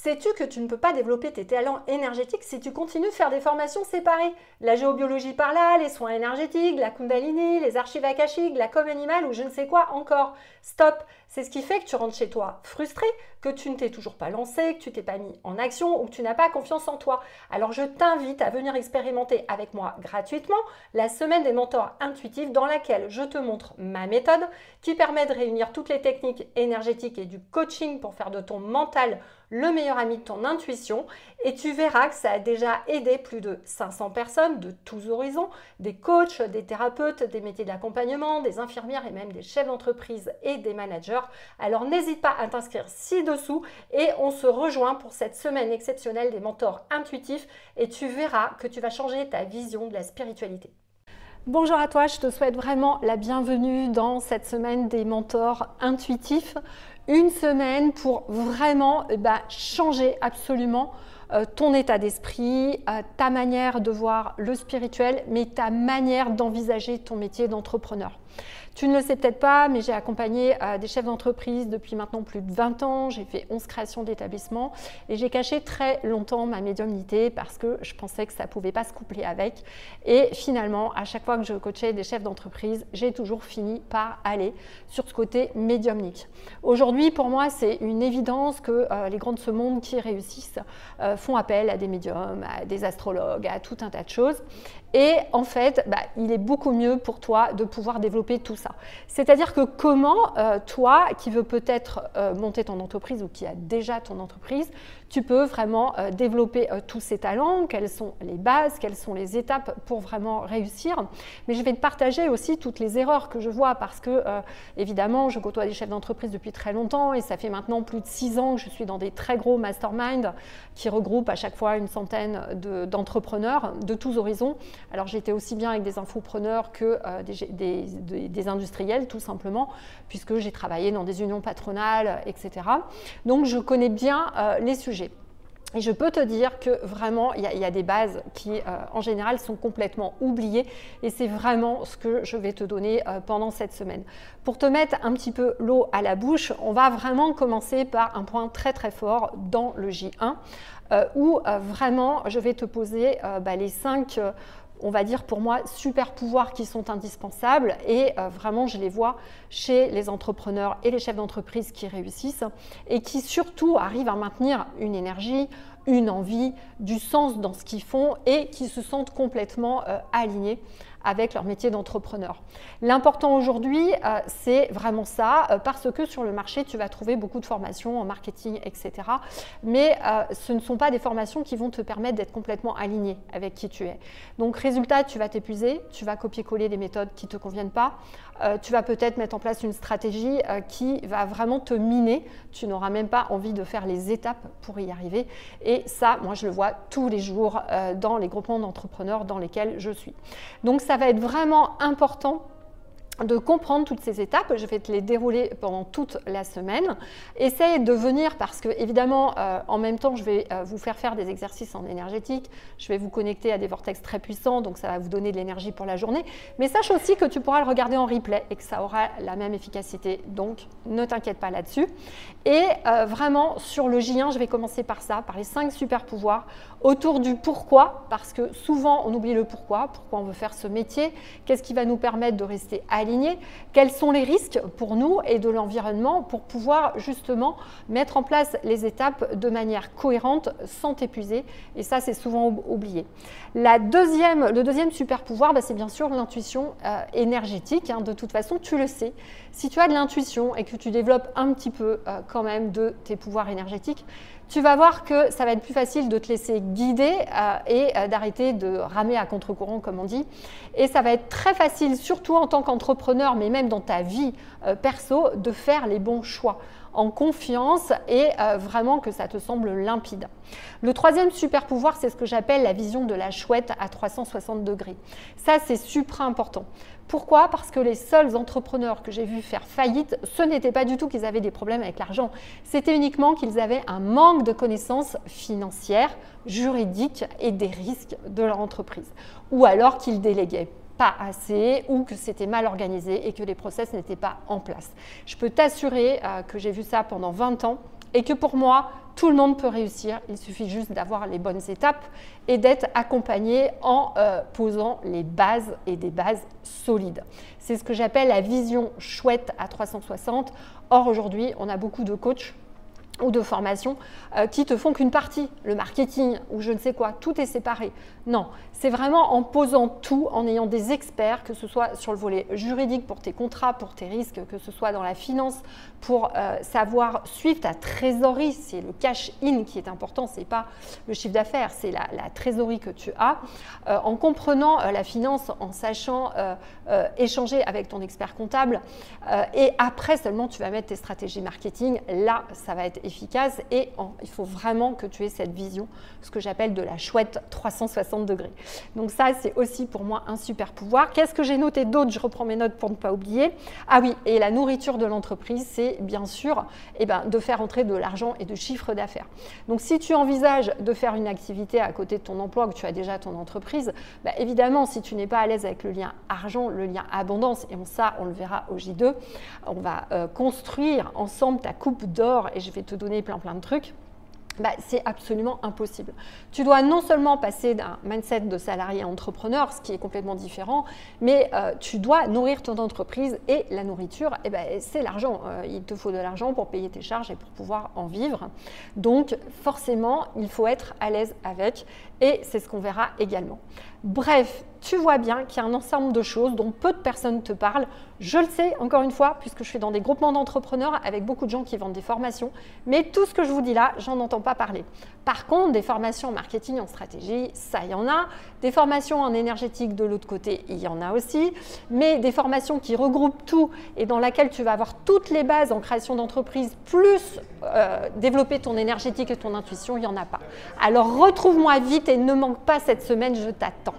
Sais-tu que tu ne peux pas développer tes talents énergétiques si tu continues de faire des formations séparées? La géobiologie par là, les soins énergétiques, la Kundalini, les archives akashiques, la com animale ou je ne sais quoi encore. Stop! C'est ce qui fait que tu rentres chez toi frustré, que tu ne t'es toujours pas lancé, que tu t'es pas mis en action ou que tu n'as pas confiance en toi. Alors je t'invite à venir expérimenter avec moi gratuitement la semaine des mentors intuitifs dans laquelle je te montre ma méthode qui permet de réunir toutes les techniques énergétiques et du coaching pour faire de ton mental le meilleur ami de ton intuition et tu verras que ça a déjà aidé plus de 500 personnes de tous horizons, des coachs, des thérapeutes, des métiers d'accompagnement, des infirmières et même des chefs d'entreprise et des managers. Alors n'hésite pas à t'inscrire ci-dessous et on se rejoint pour cette semaine exceptionnelle des mentors intuitifs et tu verras que tu vas changer ta vision de la spiritualité. Bonjour à toi, je te souhaite vraiment la bienvenue dans cette semaine des mentors intuitifs. Une semaine pour vraiment changer absolument ton état d'esprit, ta manière de voir le spirituel, mais ta manière d'envisager ton métier d'entrepreneur. Tu ne le sais peut-être pas, mais j'ai accompagné des chefs d'entreprise depuis maintenant plus de 20 ans. J'ai fait 11 créations d'établissements et j'ai caché très longtemps ma médiumnité parce que je pensais que ça ne pouvait pas se coupler avec. Et finalement, à chaque fois que je coachais des chefs d'entreprise, j'ai toujours fini par aller sur ce côté médiumnique. Aujourd'hui, pour moi, c'est une évidence que les grands de ce monde qui réussissent font appel à des médiums, à des astrologues, à tout un tas de choses. Et en fait, il est beaucoup mieux pour toi de pouvoir développer tout ça. C'est-à-dire que comment toi, qui veux peut-être monter ton entreprise ou qui a déjà ton entreprise, tu peux vraiment développer tous ces talents, quelles sont les bases, quelles sont les étapes pour vraiment réussir. Mais je vais te partager aussi toutes les erreurs que je vois parce que, évidemment, je côtoie des chefs d'entreprise depuis très longtemps et ça fait maintenant plus de 6 ans que je suis dans des très gros masterminds qui regroupent à chaque fois une centaine d'entrepreneurs de tous horizons. Alors j'étais aussi bien avec des infopreneurs que des industriels tout simplement, puisque j'ai travaillé dans des unions patronales, etc. Donc je connais bien les sujets. Et je peux te dire que vraiment, il y a des bases qui, en général, sont complètement oubliées. Et c'est vraiment ce que je vais te donner pendant cette semaine. Pour te mettre un petit peu l'eau à la bouche, on va vraiment commencer par un point très très fort dans le J1, où vraiment, je vais te poser les 5... on va dire pour moi, super pouvoirs qui sont indispensables et vraiment je les vois chez les entrepreneurs et les chefs d'entreprise qui réussissent et qui surtout arrivent à maintenir une énergie, une envie, du sens dans ce qu'ils font et qui se sentent complètement alignés avec leur métier d'entrepreneur. L'important aujourd'hui, c'est vraiment ça, parce que sur le marché, tu vas trouver beaucoup de formations en marketing, etc. Mais ce ne sont pas des formations qui vont te permettre d'être complètement aligné avec qui tu es. Donc, résultat, tu vas t'épuiser, tu vas copier-coller des méthodes qui ne te conviennent pas, tu vas peut-être mettre en place une stratégie qui va vraiment te miner, tu n'auras même pas envie de faire les étapes pour y arriver. Et ça, moi, je le vois tous les jours dans les groupements d'entrepreneurs dans lesquels je suis. Donc, ça va être vraiment important de comprendre toutes ces étapes. Je vais te les dérouler pendant toute la semaine. Essaye de venir parce que, évidemment, en même temps, je vais vous faire des exercices en énergétique. Je vais vous connecter à des vortex très puissants, donc ça va vous donner de l'énergie pour la journée. Mais sache aussi que tu pourras le regarder en replay et que ça aura la même efficacité. Donc, ne t'inquiète pas là-dessus. Et vraiment, sur le J1, je vais commencer par ça, par les 5 super pouvoirs autour du pourquoi, parce que souvent, on oublie le pourquoi on veut faire ce métier, qu'est-ce qui va nous permettre de rester alignés, quels sont les risques pour nous et de l'environnement pour pouvoir justement mettre en place les étapes de manière cohérente sans t'épuiser. Et ça, c'est souvent oublié. Le deuxième super pouvoir, c'est bien sûr l'intuition énergétique. De toute façon, tu le sais. Si tu as de l'intuition et que tu développes un petit peu quand même de tes pouvoirs énergétiques, tu vas voir que ça va être plus facile de te laisser guider et d'arrêter de ramer à contre-courant, comme on dit. Et ça va être très facile, surtout en tant qu'entrepreneur, mais même dans ta vie perso, de faire les bons choix en confiance et vraiment que ça te semble limpide. Le troisième super pouvoir, c'est ce que j'appelle la vision de la chouette à 360 degrés. Ça, c'est super important. Pourquoi? Parce que les seuls entrepreneurs que j'ai vus faire faillite, ce n'était pas du tout qu'ils avaient des problèmes avec l'argent. C'était uniquement qu'ils avaient un manque de connaissances financières, juridiques et des risques de leur entreprise. Ou alors qu'ils déléguaient pas assez ou que c'était mal organisé et que les process n'étaient pas en place. Je peux t'assurer que j'ai vu ça pendant 20 ans et que pour moi, tout le monde peut réussir. Il suffit juste d'avoir les bonnes étapes et d'être accompagné en posant les bases et des bases solides. C'est ce que j'appelle la vision chouette à 360. Or, aujourd'hui, on a beaucoup de coachs ou de formations qui te font qu'une partie, le marketing ou je ne sais quoi, tout est séparé. Non, c'est vraiment en posant tout, en ayant des experts, que ce soit sur le volet juridique pour tes contrats, pour tes risques, que ce soit dans la finance, pour savoir suivre ta trésorerie. C'est le cash-in qui est important, ce n'est pas le chiffre d'affaires, c'est la trésorerie que tu as. En comprenant la finance, en sachant échanger avec ton expert comptable et après seulement tu vas mettre tes stratégies marketing, là ça va être efficace et il faut vraiment que tu aies cette vision, ce que j'appelle de la chouette 360 degrés. Donc ça, c'est aussi pour moi un super pouvoir. Qu'est-ce que j'ai noté d'autre? Je reprends mes notes pour ne pas oublier. Ah oui, et la nourriture de l'entreprise, c'est bien sûr de faire entrer de l'argent et de chiffre d'affaires. Donc si tu envisages de faire une activité à côté de ton emploi, que tu as déjà ton entreprise, évidemment, si tu n'es pas à l'aise avec le lien argent, le lien abondance, et ça, on le verra au J2, on va construire ensemble ta coupe d'or et je vais te donner plein de trucs. C'est absolument impossible. Tu dois non seulement passer d'un mindset de salarié à entrepreneur, ce qui est complètement différent, mais tu dois nourrir ton entreprise et la nourriture, c'est l'argent. Il te faut de l'argent pour payer tes charges et pour pouvoir en vivre. Donc forcément, il faut être à l'aise avec et c'est ce qu'on verra également. Bref, tu vois bien qu'il y a un ensemble de choses dont peu de personnes te parlent. Je le sais, encore une fois, puisque je suis dans des groupements d'entrepreneurs avec beaucoup de gens qui vendent des formations, mais tout ce que je vous dis là, j'en entends pas parler. Par contre, des formations en marketing, en stratégie, ça, il y en a. Des formations en énergétique, de l'autre côté, il y en a aussi. Mais des formations qui regroupent tout et dans laquelle tu vas avoir toutes les bases en création d'entreprise, plus développer ton énergétique et ton intuition, il n'y en a pas. Alors, retrouve-moi vite et ne manque pas cette semaine, je t'attends.